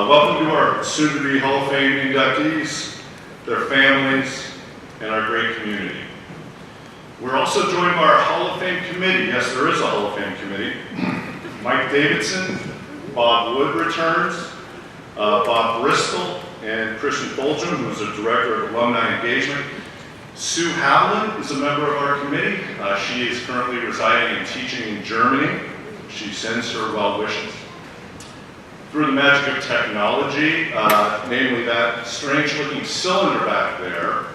Welcome to our soon-to-be Hall of Fame inductees, their families, and our great community. We're also joined by our Hall of Fame committee. Yes, there is a Hall of Fame committee. Mike Davidson, Bob Wood returns, Bob Bristol, and Christian Fulgham, who is the Director of Alumni Engagement. Sue Howland is a member of our committee. She is currently residing and teaching in Germany. She sends her well wishes. Through the magic of technology, namely that strange-looking cylinder back there,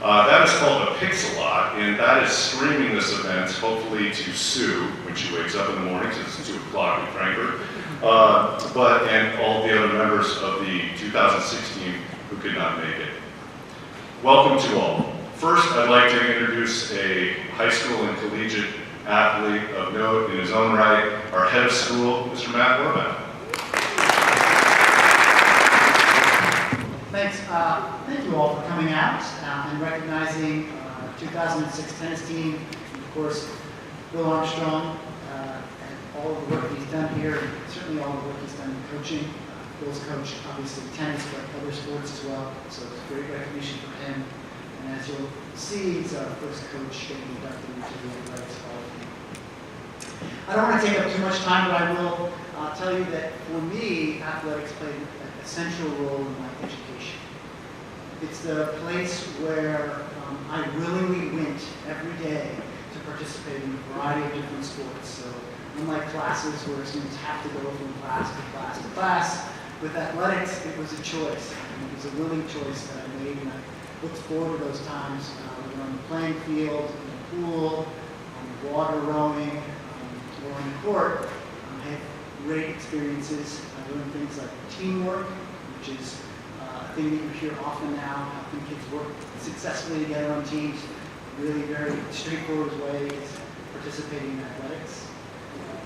that is called a Pixelot, and that is streaming this event, hopefully to Sue when she wakes up in the morning, since it's 2 o'clock in Frankfurt, and all the other members of the 2016 who could not make it. Welcome to all. First, I'd like to introduce a high school and collegiate athlete of note in his own right, our head of school, Mr. Matt Horvath. Thanks. Thank you all for coming out and recognizing 2006 tennis team, and of course, Bill Armstrong, and all of the work he's done here, and certainly all the work he's done in coaching. Bill's coached, obviously, tennis, but other sports as well, so it's great recognition for him. And as you'll see, he's our first coach getting inducted into the Overlake Hall of Fame. I don't want to take up too much time, but I will tell you that for me, athletics played a central role in my education. It's the place where I willingly went every day to participate in a variety of different sports. So unlike classes where students have to go from class to class to class, with athletics, it was a choice. And it was a willing choice that I made, and I looked forward to those times when on the playing field, in the pool, on the water rowing, or on the court. I had great experiences. I learned things like teamwork, which is a thing that you hear often now, helping kids work successfully together on teams. Really very straightforward way is participating in athletics.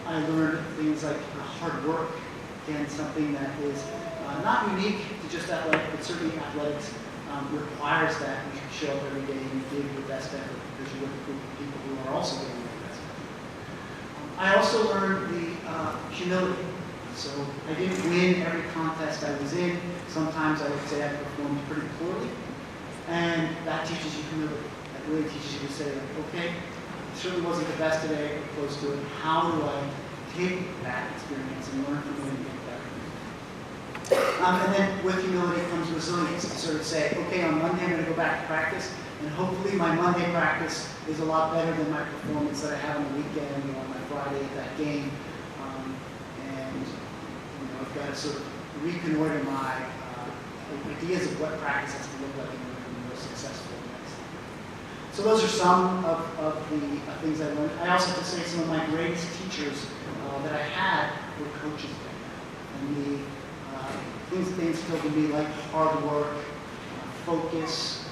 I learned things like hard work, again, something that is not unique to just athletics, but certainly athletics requires that you should show up every day and you give your best effort because you're with a group of people who are also giving their best effort. I also learned the humility. So I didn't win every contest I was in. Sometimes I would say I performed pretty poorly. And that teaches you humility. That really teaches you to say, like, okay, it certainly wasn't the best today, but close to it. How do I take that experience and learn from it and get better? And then with humility comes resilience to sort of say, okay, on Monday I'm going to go back to practice, and hopefully my Monday practice is a lot better than my performance that I have on the weekend or on my Friday at that game. I've got to sort of reconnoiter my ideas of what practice has to look like in order to be most successful next time. So those are some of the things I learned. I also have to say some of my greatest teachers that I had were coaches. And the things that they instilled in me, like hard work, focus,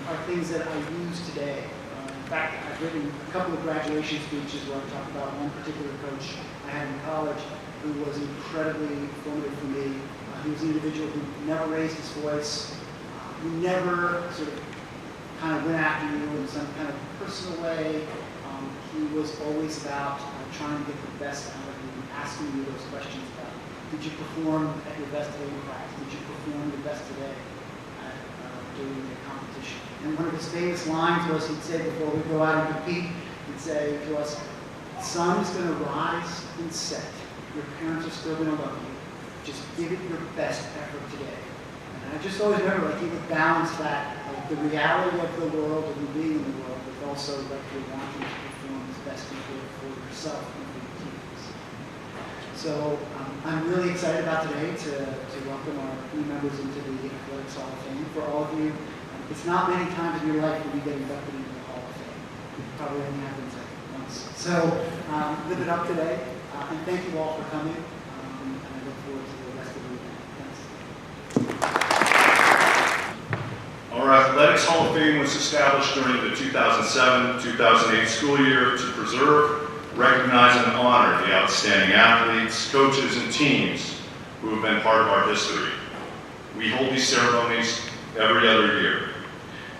are things that I use today. In fact, I've written a couple of graduation speeches where I talk about one particular coach I had in college who was incredibly formative for me. He was an individual who never raised his voice, who never sort of kind of went after you in some kind of personal way. He was always about trying to get the best out of you, asking you those questions about, did you perform at your best today in practice? Did you perform your best today during the competition? And one of his famous lines was, he'd say before we go out and compete, he'd say to us, the sun is going to rise and set. Your parents are still going to love you. Just give it your best effort today. And I just always remember, like, he would balance that, like, the reality of the world and being in the world, but also, like, you're wanting to perform as best you could for yourself and for your teams. So I'm really excited about today to welcome our new members into the Athletics Hall of Fame. For all of you, it's not many times in your life when you get inducted into the Hall of Fame. It probably only happens like once. So live it up today. And thank you all for coming, and I look forward to the rest of the evening. Thanks. Our Athletics Hall of Fame was established during the 2007-2008 school year to preserve, recognize, and honor the outstanding athletes, coaches, and teams who have been part of our history. We hold these ceremonies every other year.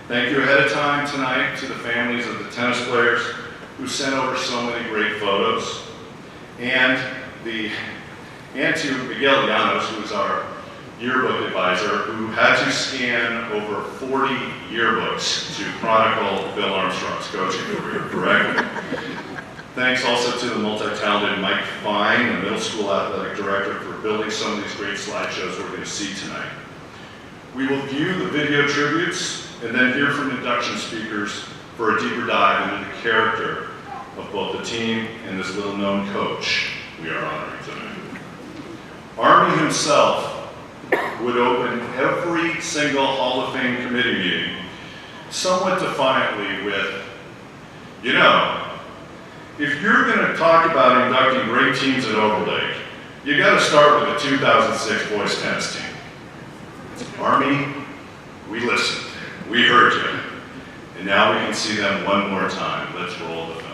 Thank you ahead of time tonight to the families of the tennis players who sent over so many great photos, and to Miguel Llanos, who is our yearbook advisor who had to scan over 40 yearbooks to chronicle Bill Armstrong's coaching career correctly. Thanks also to the multi-talented Mike Fine, the middle school athletic director, for building some of these great slideshows we're going to see tonight. We will view the video tributes and then hear from induction speakers for a deeper dive into the character of both the team and this little-known coach we are honoring tonight. Army himself would open every single Hall of Fame committee meeting somewhat defiantly with, you know, if you're going to talk about inducting great teams at Overlake, you got to start with the 2006 boys tennis team. Army, we listened, we heard you, and now we can see them one more time. Let's roll the film.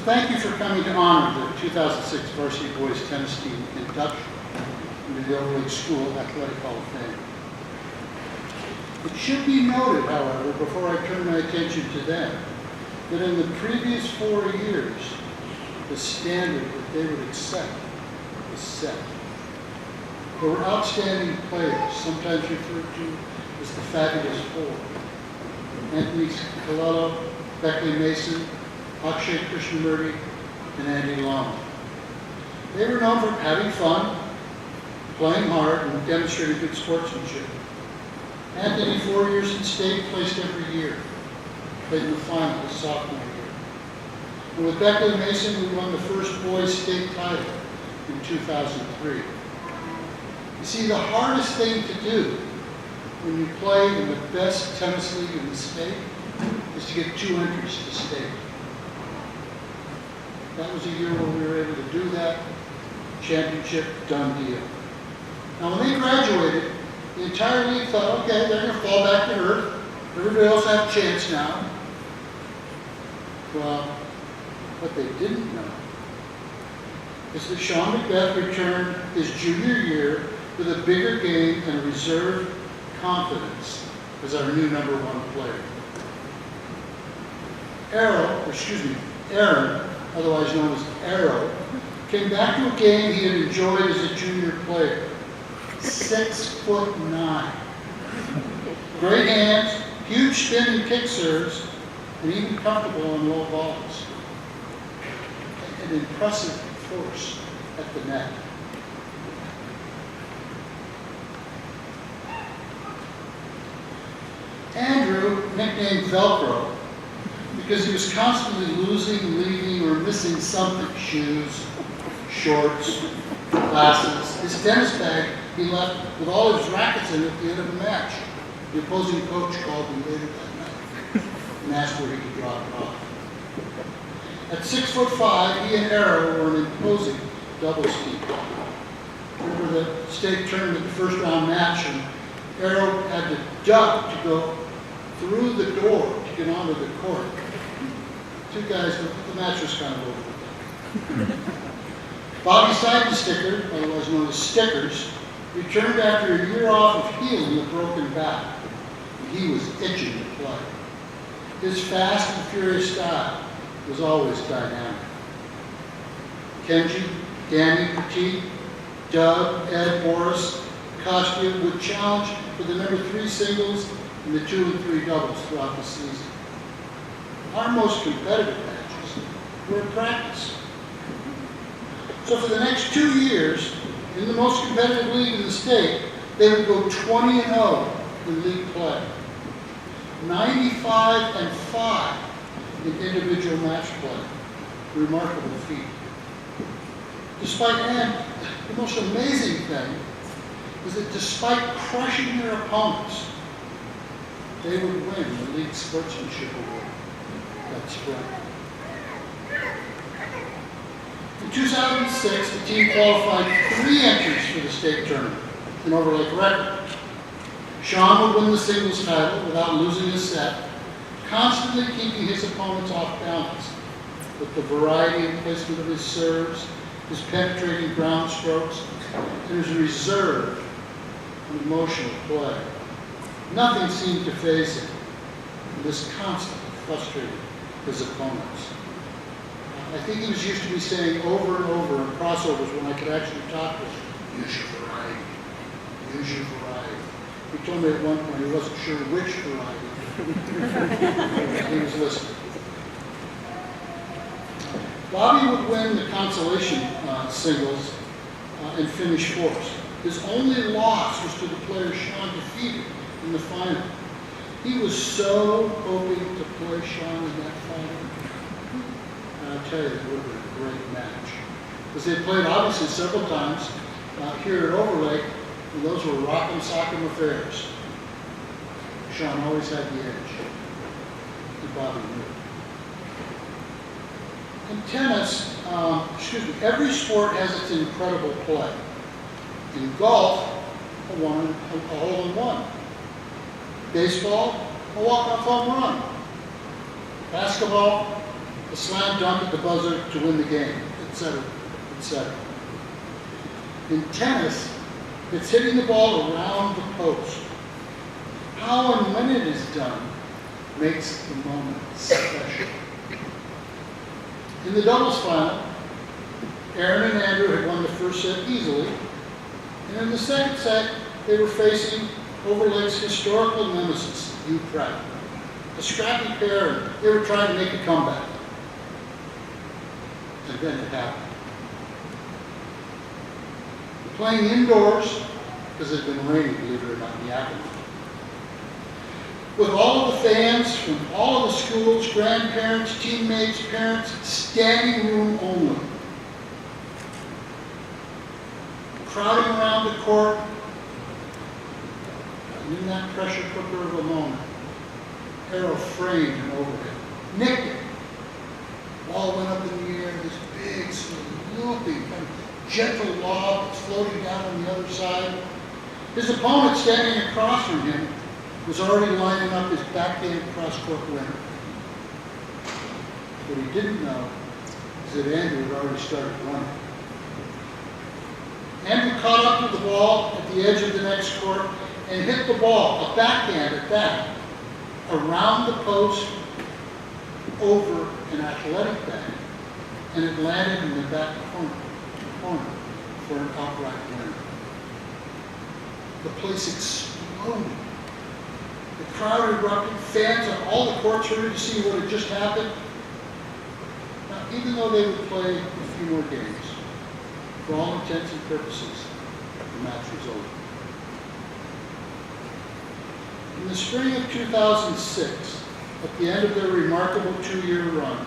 Thank you for coming to honor the 2006 varsity boys tennis team induction into the Overlake School Athletic Hall of Fame. It should be noted, however, before I turn my attention to them, that in the previous 4 years, the standard that they would accept was set. There were outstanding players, sometimes referred to as the Fabulous Four. Anthony Colello, Beckley Mason, Akshay Krishnamurti, and Andy Lama. They were known for having fun, playing hard, and demonstrating good sportsmanship. Anthony, 4 years in state, placed every year. Played in the final his sophomore year. And with Beckley Mason, we won the first boys state title in 2003. You see, the hardest thing to do when you play in the best tennis league in the state is to get 2 entries to state. That was a year when we were able to do that. Championship, done deal. Now, when they graduated, the entire league thought, okay, they're going to fall back to earth. Everybody else have a chance now. Well, what they didn't know is that Sean Macbeth returned his junior year with a bigger game and reserve confidence as our new #1 player. Aaron, otherwise known as Arrow, came back to a game he had enjoyed as a junior player. 6'9". Great hands, huge spin and kick serves, and even comfortable on low balls. An impressive force at the net. nicknamed Velcro because he was constantly losing, leaving, or missing something. Shoes, shorts, glasses. His tennis bag he left with all his rackets in it at the end of a match. The opposing coach called him later that night and asked where he could drop it off. At 6'5", he and Arrow were an imposing doubles team. Remember the state tournament, the first round match, and Arrow had to duck to go through the door to get onto the court. Two guys, the match was kind of over with them. Bobby Seidensticker, otherwise known as Stickers, returned after a year off of healing a broken back. He was itching to play. His fast and furious style was always dynamic. Kenji, Danny, Petit, Doug, Ed, Morris, Kostya would challenge for the number 3 singles and the 2 and 3 doubles throughout the season. Our most competitive matches were in practice. So for the next 2 years, in the most competitive league in the state, they would go 20-0 in league play, 95-5 in individual match play. Remarkable feat. And the most amazing thing is that despite crushing their opponents, they would win the league sportsmanship award that spring. In 2006, the team qualified 3 entries for the state tournament, an Overlake record. Sean would win the singles title without losing his set, constantly keeping his opponents off balance with the variety and placement of his serves, his penetrating ground strokes, and his reserved and emotional play. Nothing seemed to faze him, and this constantly frustrated his opponents. I think he was used to me saying over and over in crossovers when I could actually talk to him, use your variety, use your variety. He told me at one point he wasn't sure which variety. He was listening. Bobby would win the consolation singles and finish 4th. His only loss was to the player Sean defeated in the final. He was so hoping to play Sean in that final. And I'll tell you, it would have been a great match. Because they played obviously several times here at Overlake, and those were rock'em sock'em affairs. Sean always had the edge, and Bobby knew it. In tennis, every sport has its incredible play. In golf, a hole-in-one. Baseball, a walk-off home run. Basketball, a slam dunk at the buzzer to win the game, etc., etc. In tennis, it's hitting the ball around the post. How and when it is done makes the moment special. In the doubles final, Aaron and Andrew had won the first set easily, and in the second set, they were facing Overlake's historical nemesis, U Pratt. A scrappy pair, and they were trying to make a comeback. And then it happened. Playing indoors, because it had been raining, believe it or not, in Yakima. With all of the fans from all of the schools, grandparents, teammates, parents, standing room only. Crowding around the court, and in that pressure cooker of a moment, Arrow framed an overhead, nicked it. Ball went up in the air, this big, looping, kind of gentle lob that's floating down on the other side. His opponent standing across from him was already lining up his backhand cross-court winner. What he didn't know is that Andrew had already started running. Andrew caught up with the ball at the edge of the next court and hit the ball, a backhand at that, around the post, over an athletic bag, and it landed in the back corner for an outright winner. The place exploded. The crowd erupted, fans on all the courts ready to see what had just happened. Now, even though they would play a few more games, for all intents and purposes, the match was over. In the spring of 2006, at the end of their remarkable 2-year run,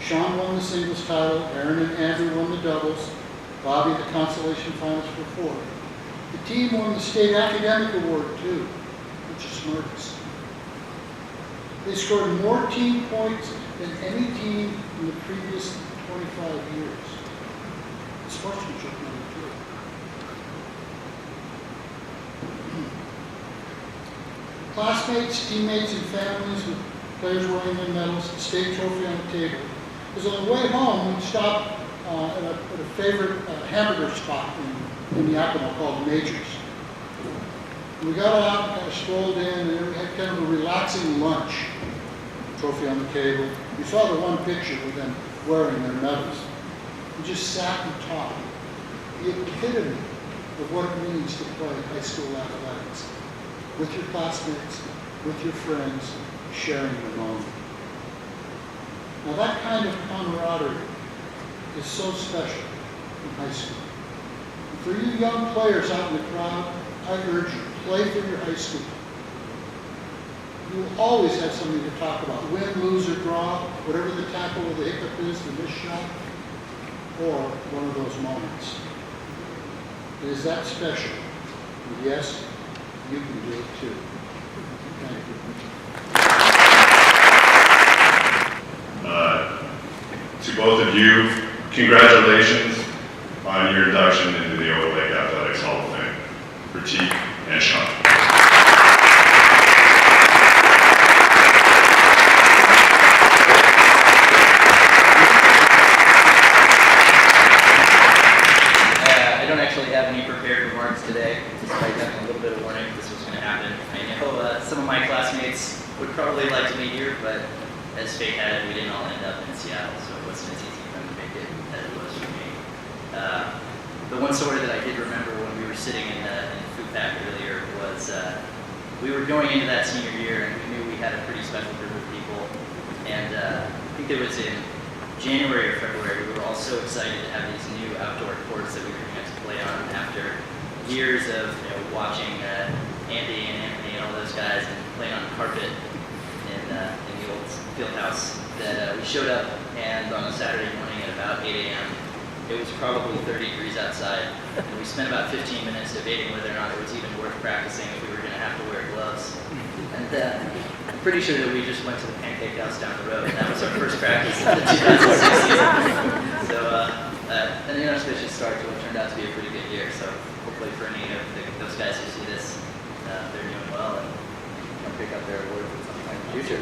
Sean won the singles title, Aaron and Andrew won the doubles, Bobby the consolation finals for 4. The team won the state academic award too, which is smartest. They scored more team points than any team in the previous 25 years. Sportsmanship number 2. Classmates, teammates, and families with players wearing their medals, the state trophy on the table. Because on the way home, we'd stop at a favorite hamburger spot in Yakima called Major's. And we got out and kind of strolled in, and then we had kind of a relaxing lunch. Trophy on the table. You saw the one picture with them wearing their medals. We just sat and talked. The epitome of what it means to play high school athletics. With your classmates, with your friends, sharing the moment. Now that kind of camaraderie is so special in high school. And for you young players out in the crowd, I urge you, play for your high school. You will always have something to talk about. Win, lose, or draw, whatever the tackle or the hiccup is, the missed shot, or one of those moments. It is that special. And yes, you can do it too. Thank you. To both of you, congratulations on your induction into the Overlake Athletics Hall of Fame, Pratik and Sean. I don't actually have any prepared remarks today, despite having a little bit of warning this was going to happen. I know some of my classmates would probably like to be here, but as fate had it, we didn't all end up in Seattle, so it wasn't as easy for them to make it as it was for me. The one story that I did remember when we were sitting in the food pack earlier was we were going into that senior year, and we knew we had a pretty special group of people. And I think it was in January or February, we were all so excited to have these new outdoor courts that we were going to get to play on after years of watching Andy and Anthony and all those guys and playing on carpet in the old field house. That we showed up, and on a Saturday morning at about 8 a.m., it was probably 30 degrees outside, and we spent about 15 minutes debating whether or not it was even worth practicing if we were going to have to wear gloves. And I'm pretty sure that we just went to the pancake house down the road, and that was our first practice of the 2006 season. So an inauspicious start to what turned out to be a pretty good year. So hopefully for any of those guys who see this, they're doing well and can pick up their awards at some time in the future.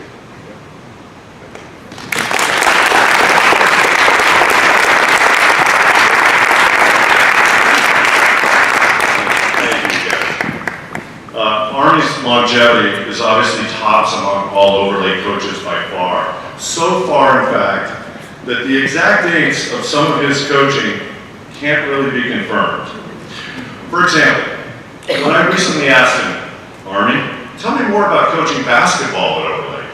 Army's longevity is obviously tops among all Overlake coaches by far. So far, in fact, that the exact dates of some of his coaching can't really be confirmed. For example, when I recently asked him, Army, tell me more about coaching basketball at Overlake.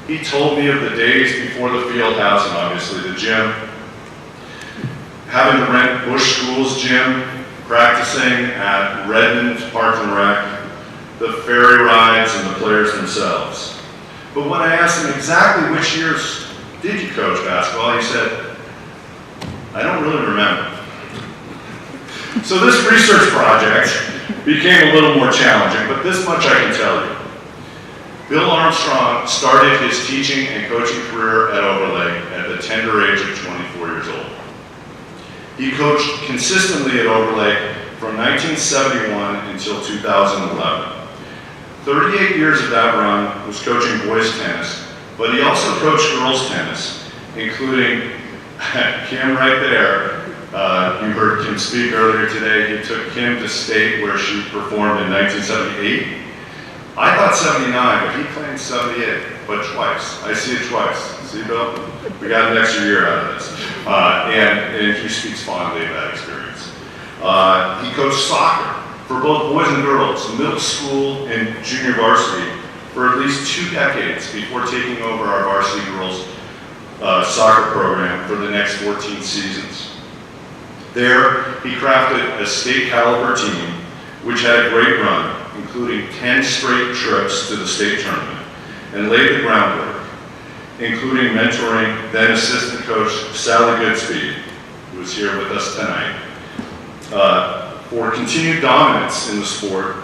He told me of the days before the field house and obviously the gym, having to rent Bush School's gym, practicing at Redmond Park and Rec, the ferry rides, and the players themselves. But when I asked him exactly which years did you coach basketball, he said, I don't really remember. So this research project became a little more challenging, but this much I can tell you. Bill Armstrong started his teaching and coaching career at Overlake at the tender age of 24 years old. He coached consistently at Overlake from 1971 until 2011. 38 years of that run was coaching boys tennis, but he also coached girls tennis, including Kim right there. You heard Kim speak earlier today. He took Kim to state where she performed in 1978. I thought 79, but he claimed 78, but twice. I see it twice. See, Bill? We got an extra year out of this. And he speaks fondly of that experience. He coached soccer for both boys and girls, middle school and junior varsity, for at least 2 decades before taking over our varsity girls soccer program for the next 14 seasons. There, he crafted a state caliber team, which had a great run, including 10 straight trips to the state tournament, and laid the groundwork, including mentoring then assistant coach Sally Goodspeed, who is here with us tonight, for continued dominance in the sport,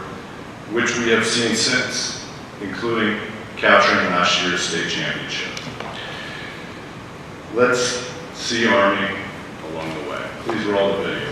which we have seen since, including capturing last year's state championship. Let's see Army along the way. Please roll the video.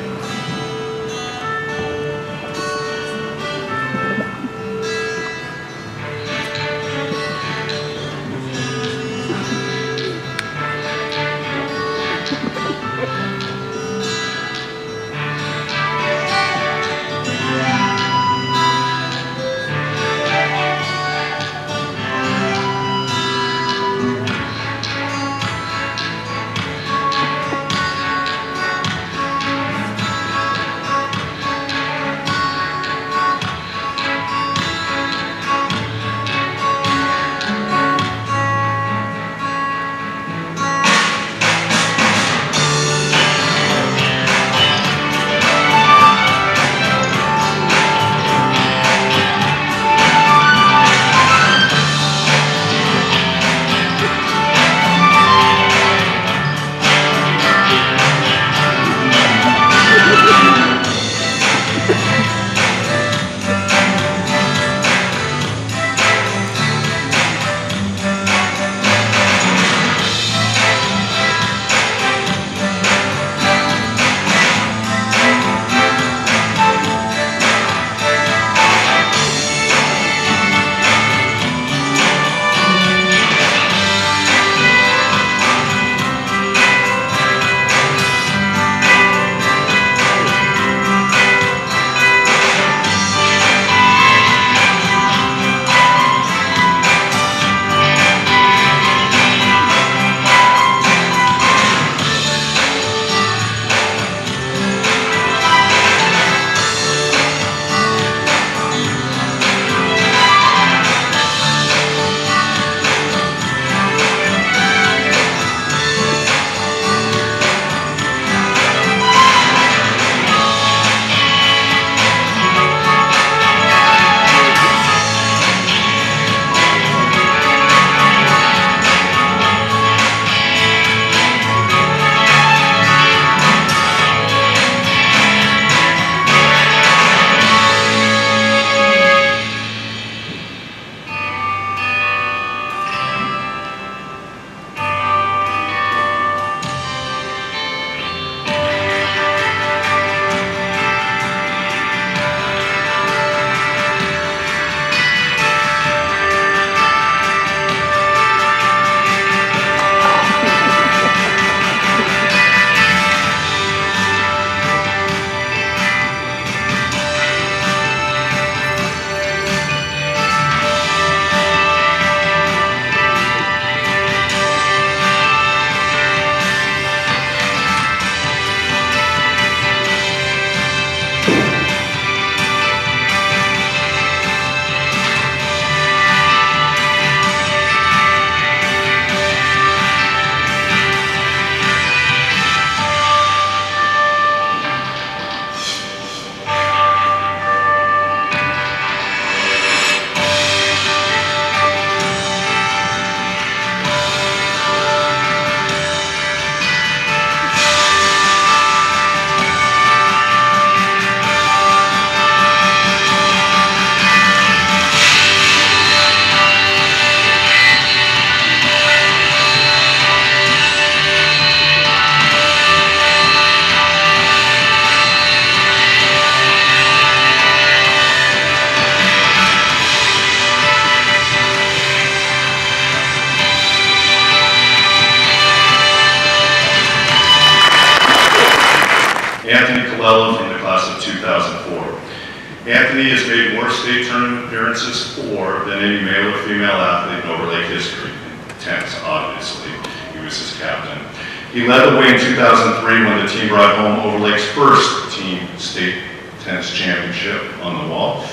From the class of 2004. Anthony has made more state tournament appearances than any male or female athlete in Overlake history. Tennis, obviously. He was his captain. He led the way in 2003 when the team brought home Overlake's first team state tennis championship on the wall.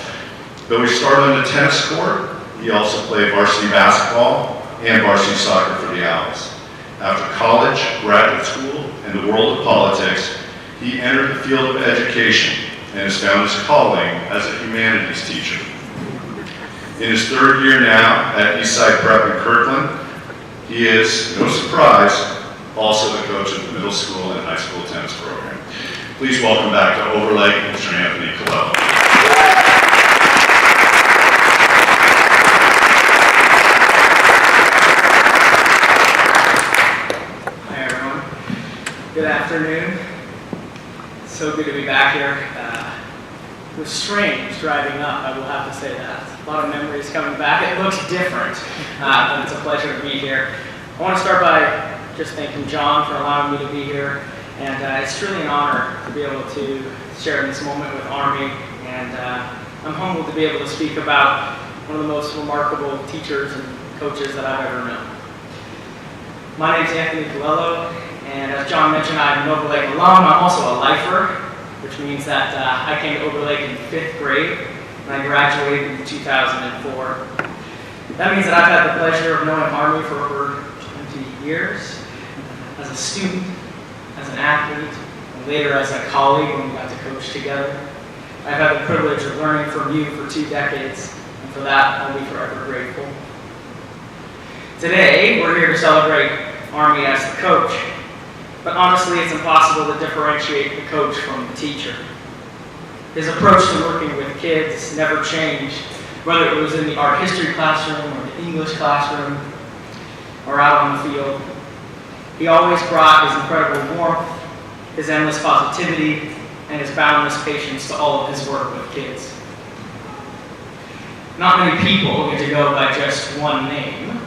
Though he started on the tennis court, he also played varsity basketball and varsity soccer for the Owls. After college, graduate school, and the world of politics, he entered the field of education and has found his calling as a humanities teacher. In his third year now at Eastside Prep in Kirkland, he is, no surprise, also the coach of the middle school and high school tennis program. Please welcome back to Overlake, Mr. Anthony Colello. Hi everyone. Good afternoon. So good to be back here. It was strange driving up, I will have to say that. A lot of memories coming back. It looks different, but it's a pleasure to be here. I want to start by just thanking John for allowing me to be here. And it's truly an honor to be able to share this moment with Army. And I'm humbled to be able to speak about one of the most remarkable teachers and coaches that I've ever known. My name is Anthony Colello, and as John mentioned, I'm an Overlake alum. I'm also a lifer, which means that I came to Overlake in 5th grade, and I graduated in 2004. That means that I've had the pleasure of knowing Army for over 20 years, as a student, as an athlete, and later as a colleague when we got to coach together. I've had the privilege of learning from you for 2 decades, and for that, I'll be forever grateful. Today, we're here to celebrate Army as the coach. But honestly, it's impossible to differentiate the coach from the teacher. His approach to working with kids never changed, whether it was in the art history classroom or the English classroom or out on the field. He always brought his incredible warmth, his endless positivity, and his boundless patience to all of his work with kids. Not many people get to go by just one name.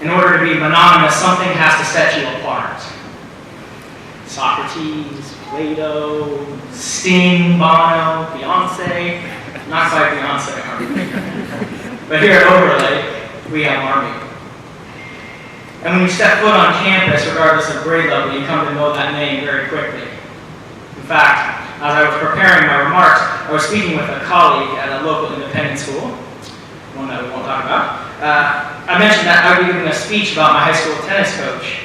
In order to be mononymous, something has to set you apart. Socrates, Plato, Sting, Bono, Beyonce. Not quite Beyonce, Army. But here at Overlake, we have Army. And when you step foot on campus, regardless of grade level, you come to know that name very quickly. In fact, as I was preparing my remarks, I was speaking with a colleague at a local independent school, one that we won't talk about. I mentioned that I would be giving a speech about my high school tennis coach.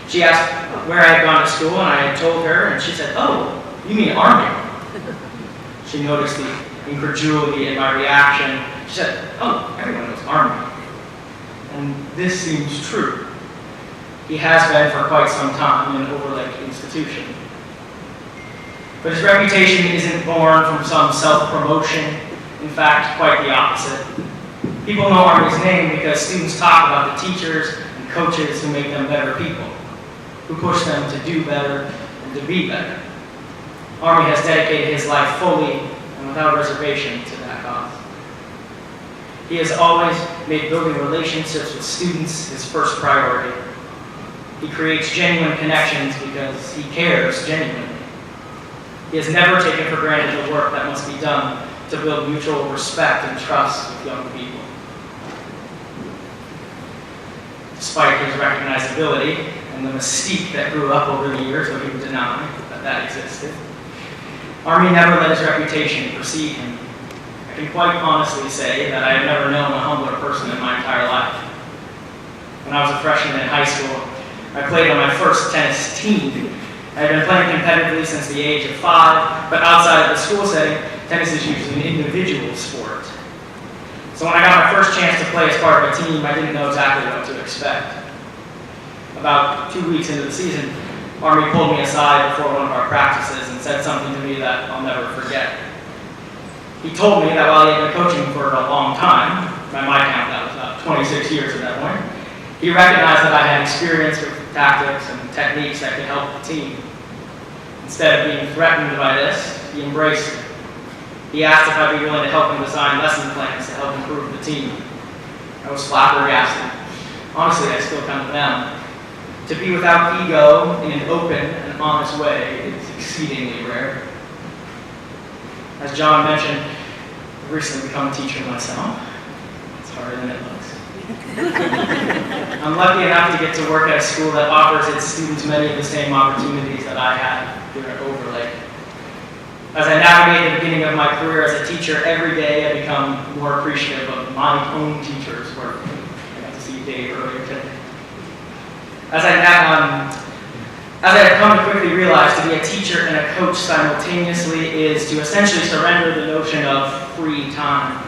She asked where I had gone to school, and I had told her, and she said, "Oh, you mean Army?" She noticed the incredulity in my reaction. She said, "Oh, everyone knows Army." And this seems true. He has been for quite some time in Overlake institution. But his reputation isn't born from some self-promotion. In fact, quite the opposite. People know Army's name because students talk about the teachers and coaches who make them better people, who push them to do better and to be better. Army has dedicated his life fully and without reservation to that cause. He has always made building relationships with students his first priority. He creates genuine connections because he cares genuinely. He has never taken for granted the work that must be done to build mutual respect and trust with young people. Despite his recognizability and the mystique that grew up over the years, though he would deny that existed, Army never let his reputation precede him. I can quite honestly say that I have never known a humbler person in my entire life. When I was a freshman in high school, I played on my first tennis team. I had been playing competitively since the age of 5, but outside of the school setting, tennis is usually an individual sport. So when I got my first chance to play as part of a team, I didn't know exactly what to expect. About 2 weeks into the season, Army pulled me aside before one of our practices and said something to me that I'll never forget. He told me that while he had been coaching for a long time, by my count that was about 26 years at that point, he recognized that I had experience with tactics and techniques that could help the team. Instead of being threatened by this, he embraced it. He asked if I'd be willing to help him design lesson plans to help improve the team. I was flabbergasted. Honestly, I still kind of am. To be without ego in an open and honest way is exceedingly rare. As John mentioned, I've recently become a teacher myself. It's harder than it looks. I'm lucky enough to get to work at a school that offers its students many of the same opportunities that I had here at Overlake. As I navigate the beginning of my career as a teacher, every day I become more appreciative of my own teacher's work. I got to see Dave earlier today. As As I have come to quickly realize, to be a teacher and a coach simultaneously is to essentially surrender the notion of free time.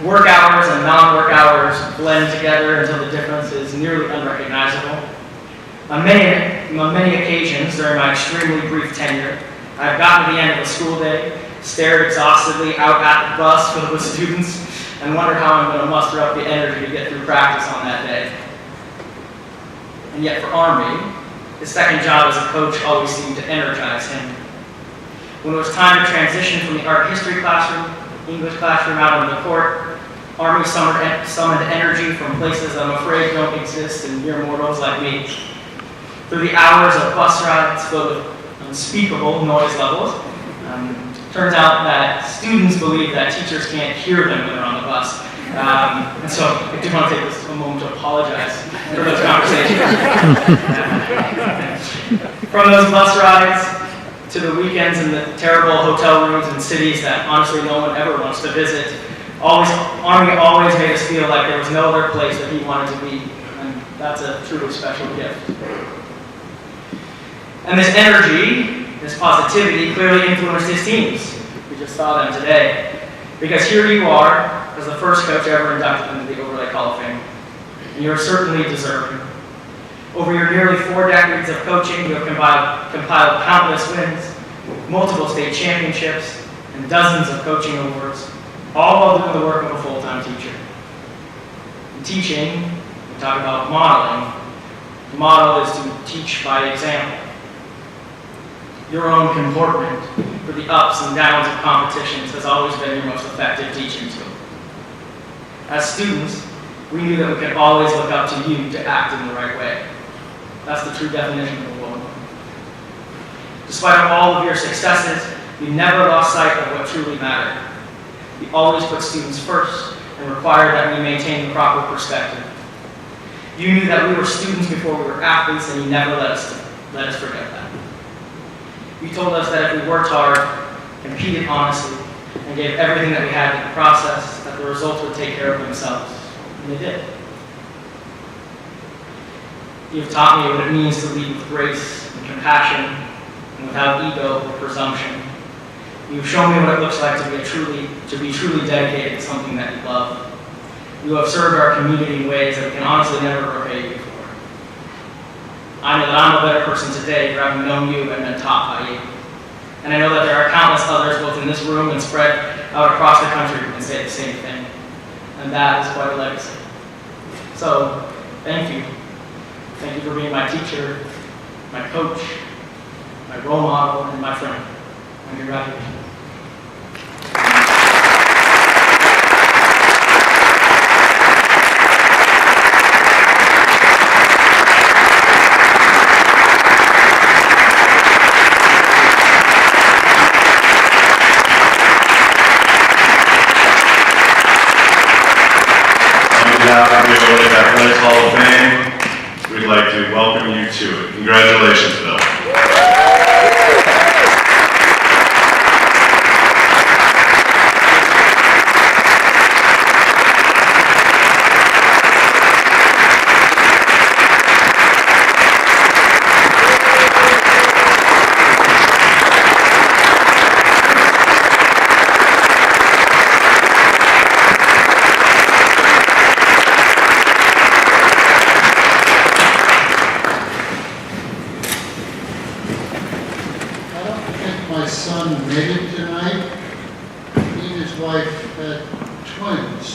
Work hours and non-work hours blend together until the difference is nearly unrecognizable. On many occasions during my extremely brief tenure, I've gotten to the end of a school day, stared exhaustively out at the bus filled with students, and wondered how I'm going to muster up the energy to get through practice on that day. And yet for Army, his second job as a coach always seemed to energize him. When it was time to transition from the art history classroom, English classroom out into the court, Army summoned energy from places I'm afraid don't exist in mere mortals like me. Through the hours of bus rides filled with unspeakable noise levels, turns out that students believe that teachers can't hear them when they're on the bus. And so I do want to take this a moment to apologize for those conversations. From those bus rides to the weekends in the terrible hotel rooms in cities that honestly no one ever wants to visit, Army always made us feel like there was no other place that he wanted to be, and that's a truly special gift. And this energy, this positivity, clearly influenced his teams. We just saw them today. Because here you are, as the first coach ever inducted into the Overlake Hall of Fame, and you're certainly deserving. Over your nearly 4 decades of coaching, you have compiled countless wins, multiple state championships, and dozens of coaching awards, all while doing the work of a full-time teacher. In teaching, we talk about modeling. The model is to teach by example. Your own comportment for the ups and downs of competitions has always been your most effective teaching tool. As students, we knew that we could always look up to you to act in the right way. That's the true definition of a role model. Despite all of your successes, you never lost sight of what truly mattered. You always put students first and required that we maintain the proper perspective. You knew that we were students before we were athletes, and you never let us forget that. You told us that if we worked hard, competed honestly, and gave everything that we had in the process, that the results would take care of themselves. And they did. You've taught me what it means to lead with grace and compassion, and without ego or presumption. You've shown me what it looks like to be truly dedicated to something that you love. You have served our community in ways that we can honestly never repay you for. I know that I'm a better person today for having known you and been taught by you. And I know that there are countless others, both in this room and spread out across the country, who can say the same thing. And that is quite a legacy. So, thank you. Thank you for being my teacher, my coach, my role model, and my friend. And congratulations. Of the Overlake Athletics Hall of Fame, we'd like to welcome you to it. Congratulations, Bill. My son made it tonight. He and his wife had twins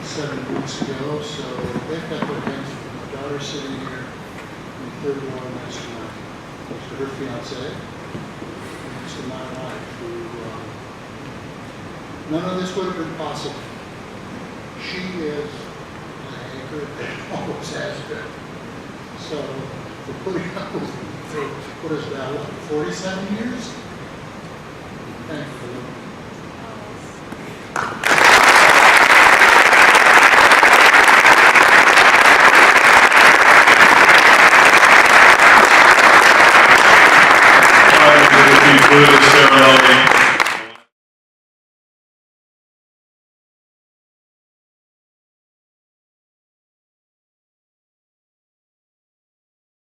7 weeks ago, so they've got their hands full. My daughter sitting here in the third row next to her fiance, next to my wife, who none of this would have been possible. She is an anchor and always has been. So for putting up with what is that, 47 years? Thank you. Conclude the ceremony.